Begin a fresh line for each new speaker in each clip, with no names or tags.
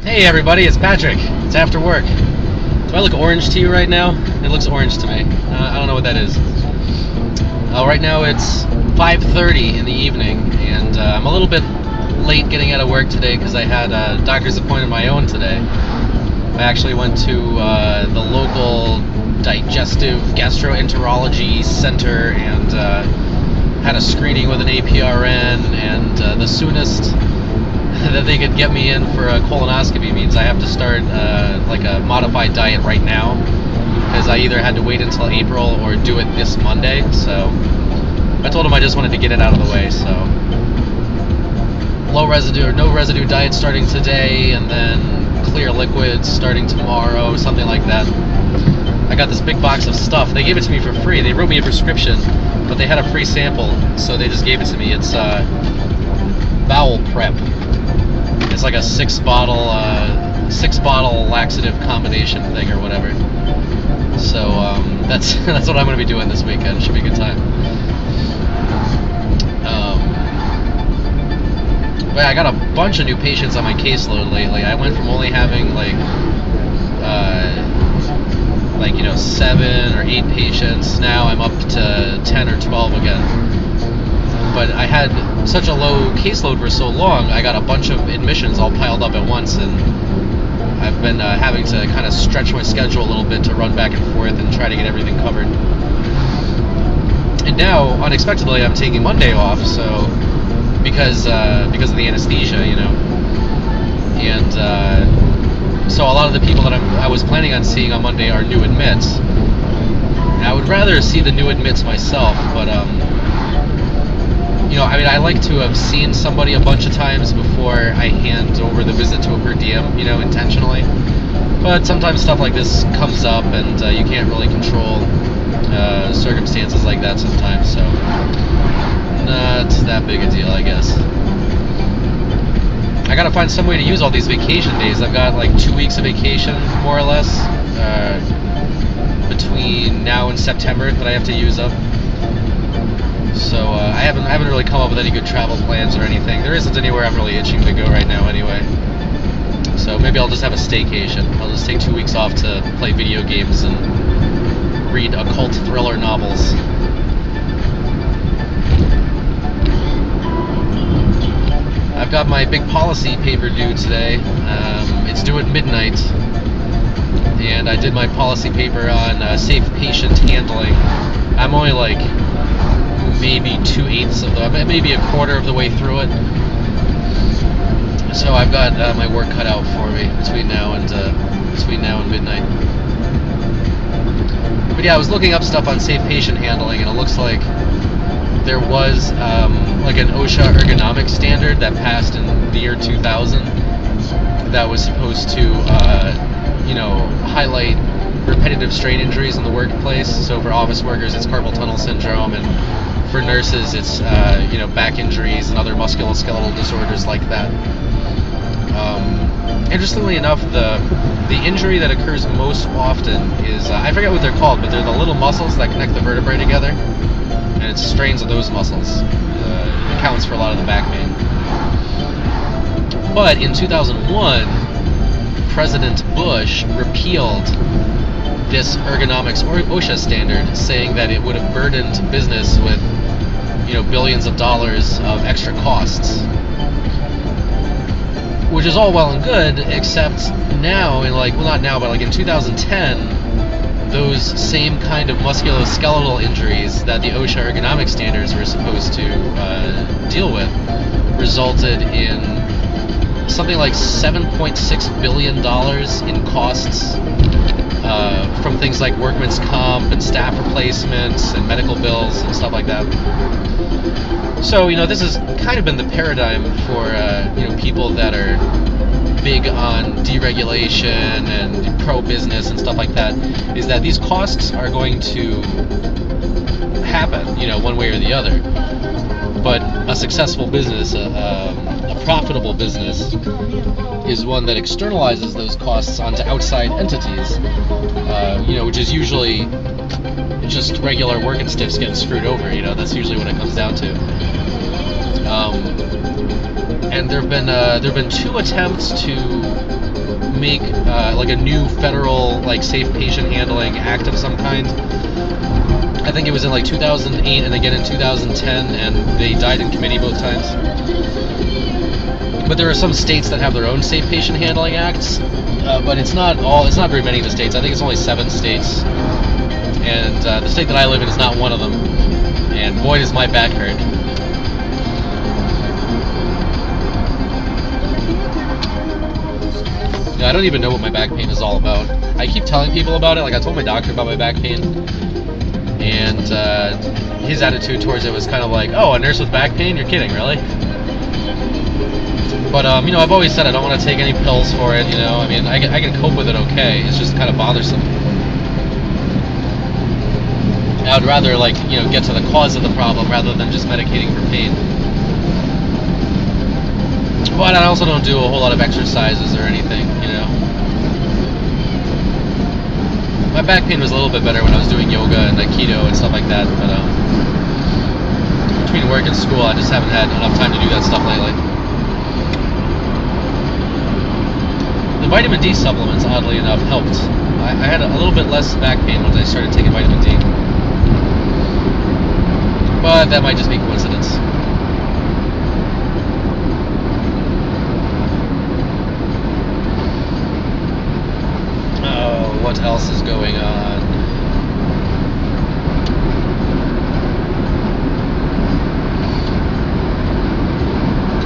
Hey everybody, it's Patrick. It's after work. Do I look orange to you right now? It looks orange to me. I don't know what that is. Right now it's 5:30 in the evening, and I'm a little bit late getting out of work today because I had a doctor's appointment of my own today. I actually went to the local digestive gastroenterology center and had a screening with an APRN, and the soonest that they could get me in for a colonoscopy means I have to start like a modified diet right now, because I either had to wait until April or do it this Monday. So I told them I just wanted to get it out of the way. So low residue or no residue diet starting today, and then clear liquids starting tomorrow, something like that. I got this big box of stuff. They gave it to me for free. They wrote me a prescription, but they had a free sample, so they just gave it to me. It's Bowel Prep. It's like a six bottle laxative combination thing or whatever. So that's what I'm going to be doing this weekend. It should be a good time. But I got a bunch of new patients on my caseload lately. I went from only having like 7 or 8 patients. Now I'm up to 10 or 12 again. But I had such a low caseload for so long, I got a bunch of admissions all piled up at once, and I've been having to kind of stretch my schedule a little bit to run back and forth and try to get everything covered. And now, unexpectedly, I'm taking Monday off, so because of the anesthesia, you know. And so a lot of the people that I was planning on seeing on Monday are new admits. And I would rather see the new admits myself, but I like to have seen somebody a bunch of times before I hand over the visit to a per diem, intentionally. But sometimes stuff like this comes up, and you can't really control circumstances like that sometimes, so not that big a deal, I guess. I gotta find some way to use all these vacation days. I've got like 2 weeks of vacation, more or less, between now and September that I have to use up. So I haven't really come up with any good travel plans or anything. There isn't anywhere I'm really itching to go right now anyway. So maybe I'll just have a staycation. I'll just take 2 weeks off to play video games and read occult thriller novels. I've got my big policy paper due today. It's due at midnight. And I did my policy paper on safe patient handling. I'm only like maybe 2/8 maybe a quarter of the way through it. So I've got my work cut out for me between now and midnight. But yeah, I was looking up stuff on safe patient handling, and it looks like there was like an OSHA ergonomic standard that passed in the year 2000 that was supposed to highlight repetitive strain injuries in the workplace. So for office workers, it's carpal tunnel syndrome, and for nurses, it's back injuries and other musculoskeletal disorders like that. Interestingly enough, the injury that occurs most often is I forget what they're called, but they're the little muscles that connect the vertebrae together, and it's strains of those muscles. It accounts for a lot of the back pain. But in 2001, President Bush repealed this ergonomics OSHA standard, saying that it would have burdened business with billions of dollars of extra costs, which is all well and good, except now in 2010, those same kind of musculoskeletal injuries that the OSHA ergonomic standards were supposed to deal with resulted in something like $7.6 billion in costs from things like workman's comp and staff replacements and medical bills and stuff like that. So, this has kind of been the paradigm for, people that are big on deregulation and pro-business and stuff like that, is that these costs are going to happen, one way or the other. But a successful business, a profitable business, is one that externalizes those costs onto outside entities, which is usually just regular working stiffs getting screwed over. That's usually what it comes down to. And there've been 2 attempts to make like a new federal like safe patient handling act of some kind. I think it was in like 2008 and again in 2010, and they died in committee both times. But there are some states that have their own safe patient handling acts, but it's not very many of the states. I think it's only 7 states, and the state that I live in is not one of them. And boy, does my back hurt. I don't even know what my back pain is all about. I keep telling people about it. Like I told my doctor about my back pain, and his attitude towards it was kind of like, "Oh, a nurse with back pain? You're kidding, really?" But I've always said I don't want to take any pills for it. I mean, I can cope with it okay. It's just kind of bothersome. I would rather get to the cause of the problem rather than just medicating for pain. But I also don't do a whole lot of exercises or anything. My back pain was a little bit better when I was doing yoga and Aikido and stuff like that. But between work and school, I just haven't had enough time to do that stuff lately. The vitamin D supplements, oddly enough, helped. I had a little bit less back pain once I started taking vitamin D. But that might just be coincidence. What else is going on?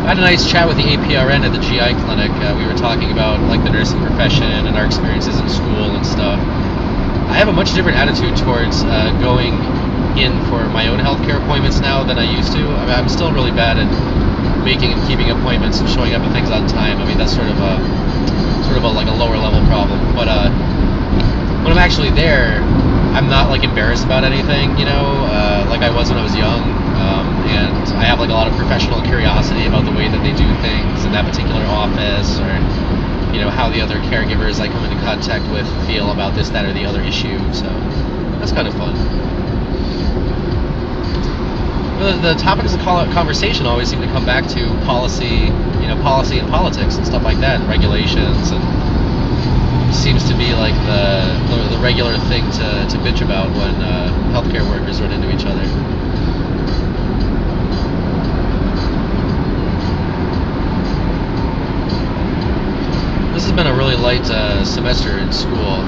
I had a nice chat with the APRN at the GI clinic. We were talking about the nursing profession and our experiences in school and stuff. I have a much different attitude towards going in for my own healthcare appointments now than I used to. I mean, I'm still really bad at making and keeping appointments and showing up at things on time. I mean, that's sort of a lower level problem. But when I'm actually there, I'm not embarrassed about anything, like I was when I was young, and I have a lot of professional curiosity about the way that they do things in that particular office, or how the other caregivers I come into contact with feel about this, that, or the other issue. So that's kind of fun. The topics of conversation always seem to come back to policy, policy and politics and stuff like that, and regulations, and seems to be the regular thing to bitch about when healthcare workers run into each other. This has been a really light semester in school,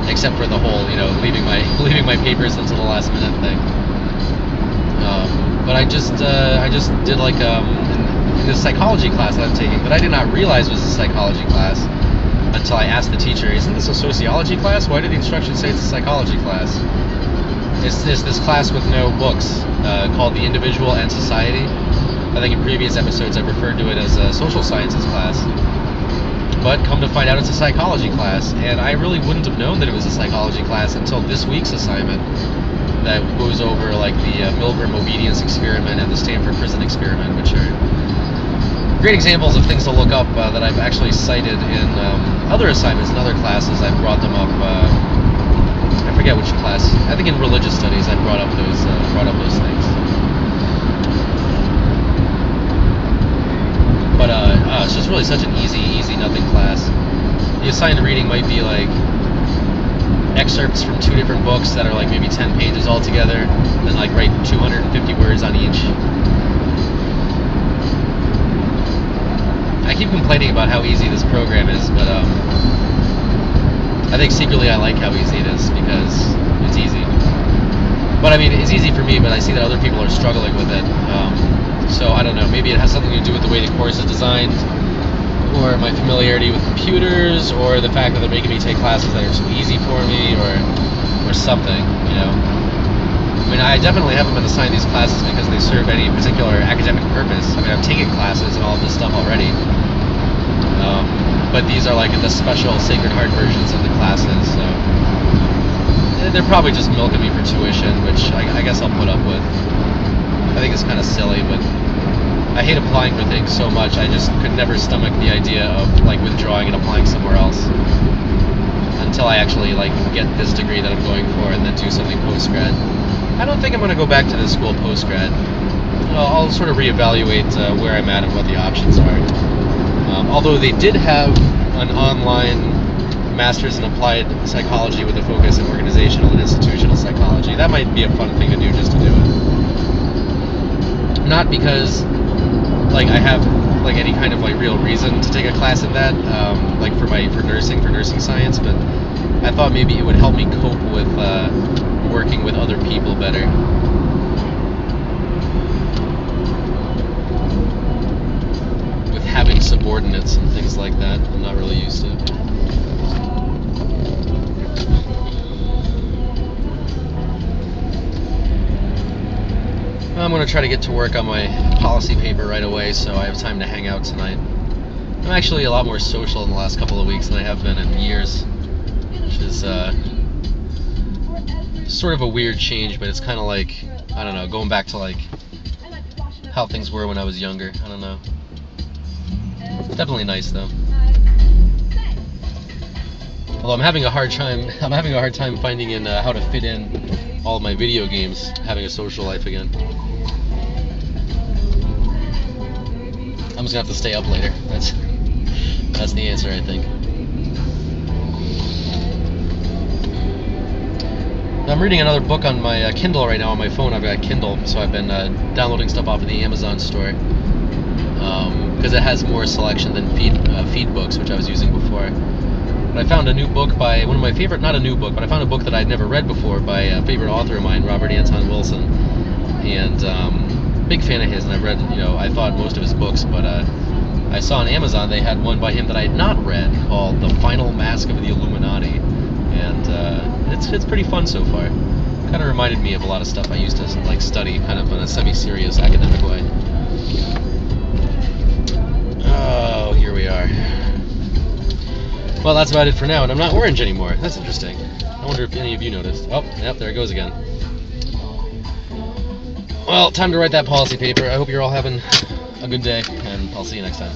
except for the whole leaving my papers until the last minute thing. But I just did in this psychology class that I'm taking, that I did not realize was a psychology class until I asked the teacher, "Isn't this a sociology class? Why did the instructions say it's a psychology class?" It's this class with no books called The Individual and Society. I think in previous episodes I've referred to it as a social sciences class. But come to find out it's a psychology class, and I really wouldn't have known that it was a psychology class until this week's assignment that goes over the Milgram obedience experiment and the Stanford prison experiment, which are great examples of things to look up that I've actually cited in other assignments and other classes. I've brought them up. I forget which class. I think in religious studies I brought up those things. But it's just really such an easy nothing class. The assigned reading might be excerpts from 2 different books that are maybe 10 pages altogether, and write 250 words on each. I keep complaining about how easy this program is, but I think secretly I like how easy it is because it's easy. But I mean, it's easy for me, but I see that other people are struggling with it. So I don't know, maybe it has something to do with the way the course is designed, or my familiarity with computers, or the fact that they're making me take classes that are too easy for me, or something, I mean, I definitely haven't been assigned these classes because they serve any particular academic purpose. I mean, I've taken classes and all of this stuff already. But these are the special Sacred Heart versions of the classes, so they're probably just milking me for tuition, which I guess I'll put up with. I think it's kind of silly, but I hate applying for things so much. I just could never stomach the idea of withdrawing and applying somewhere else until I actually get this degree that I'm going for and then do something post-grad. I don't think I'm going to go back to this school post-grad. I'll sort of reevaluate where I'm at and what the options are. Although they did have an online master's in applied psychology with a focus in organizational and institutional psychology. That might be a fun thing to do, just to do it. Not because like I have like any kind of like real reason to take a class in that, like for nursing science, but I thought maybe it would help me cope with working with other people better. With having subordinates and things like that, I'm not really used to. I'm going to try to get to work on my policy paper right away so I have time to hang out tonight. I'm actually a lot more social in the last couple of weeks than I have been in years, which is sort of a weird change, but it's kind of like, I don't know, going back to like how things were when I was younger. I don't know. Definitely nice though. Although I'm having a hard time finding in how to fit in all of my video games, having a social life again. I'm just gonna have to stay up later. That's the answer, I think. I'm reading another book on my Kindle right now on my phone. I've got Kindle, so I've been downloading stuff off of the Amazon store because it has more selection than feed books, which I was using before. But I found a new book by one of my favorite, not a new book, but I found a book that I'd never read before by a favorite author of mine, Robert Anton Wilson, and big fan of his, and I've read, I thought most of his books, but I saw on Amazon they had one by him that I had not read called The Final Mask of the Illuminati, and it's pretty fun so far. Kind of reminded me of a lot of stuff I used to like study, kind of in a semi-serious academic way. Oh, here we are. Well, that's about it for now, and I'm not orange anymore. That's interesting. I wonder if any of you noticed. Oh, yep, there it goes again. Well, time to write that policy paper. I hope you're all having a good day, and I'll see you next time.